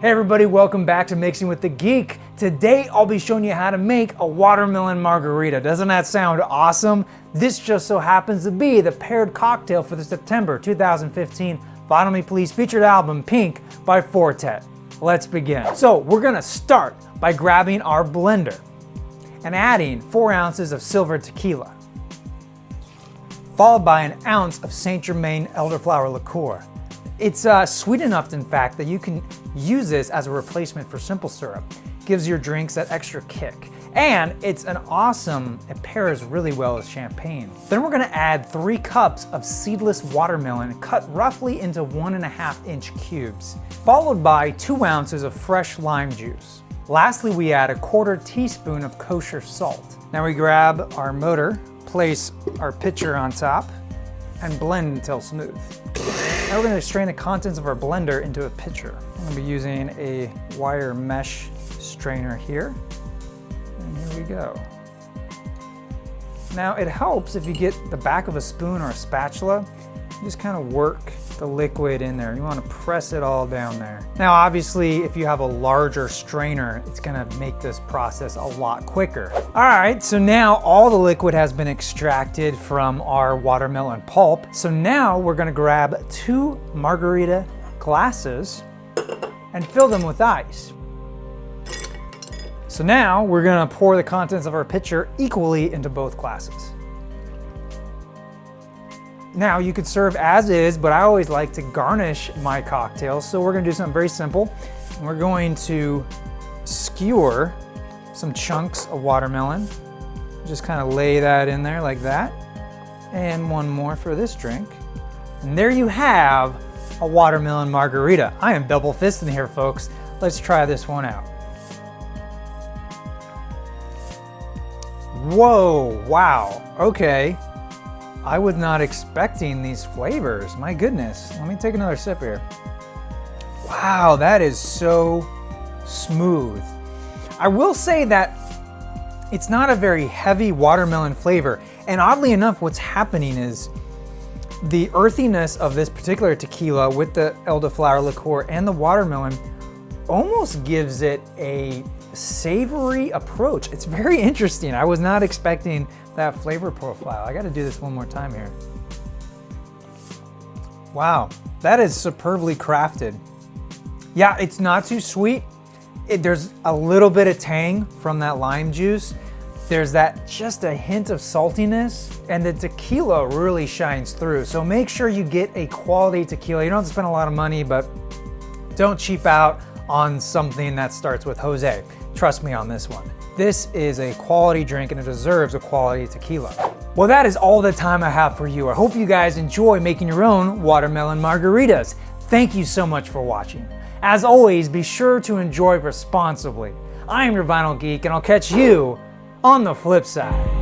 Hey everybody, welcome back to Mixing with the Geek. Today I'll be showing you how to make a watermelon margarita. Doesn't that sound awesome? This just so happens to be the paired cocktail for the September 2015 Follow Me Please featured album Pink by Four Tet. Let's begin. So we're gonna start by grabbing our blender and adding 4 ounces of silver tequila, followed by an ounce of ST GERMAIN Elderflower liqueur. It's sweet enough, in fact, that you can use this as a replacement for simple syrup. Gives your drinks that extra kick. And it pairs really well with champagne. Then we're gonna add 3 cups of seedless watermelon cut roughly into 1.5-inch cubes, followed by 2 ounces of fresh lime juice. Lastly, we add a 1/4 teaspoon of kosher salt. Now we grab our motor, place our pitcher on top, and blend until smooth. Now we're going to strain the contents of our blender into a pitcher. I'm going to be using a wire mesh strainer here. And here we go. Now it helps if you get the back of a spoon or a spatula, just kind of work the liquid in there. You want to press it all down there. Now obviously if you have a larger strainer, it's going to make this process a lot quicker. All right, so now all the liquid has been extracted from our watermelon pulp. So now we're going to grab 2 margarita glasses and fill them with ice. So now we're going to pour the contents of our pitcher equally into both glasses. Now you could serve as is, but I always like to garnish my cocktails. So we're gonna do something very simple. We're going to skewer some chunks of watermelon. Just kind of lay that in there like that. And one more for this drink. And there you have a watermelon margarita. I am double fisting here, folks. Let's try this one out. Whoa, wow, okay. I was not expecting these flavors. My goodness. Let me take another sip here. Wow, that is so smooth. I will say that it's not a very heavy watermelon flavor. And oddly enough, what's happening is the earthiness of this particular tequila with the elderflower liqueur and the watermelon almost gives it a savory approach. It's very interesting. I was not expecting that flavor profile. I got to do this one more time here. Wow, that is superbly crafted. Yeah, it's not too sweet. There's a little bit of tang from that lime juice. There's that just a hint of saltiness, and the tequila really shines through. So make sure you get a quality tequila. You don't have to spend a lot of money, but don't cheap out on something that starts with Jose. Trust me on this one. This is a quality drink and it deserves a quality tequila. Well, that is all the time I have for you. I hope you guys enjoy making your own watermelon margaritas. Thank you so much for watching. As always, be sure to enjoy responsibly. I am your Vinyl Geek and I'll catch you on the flip side.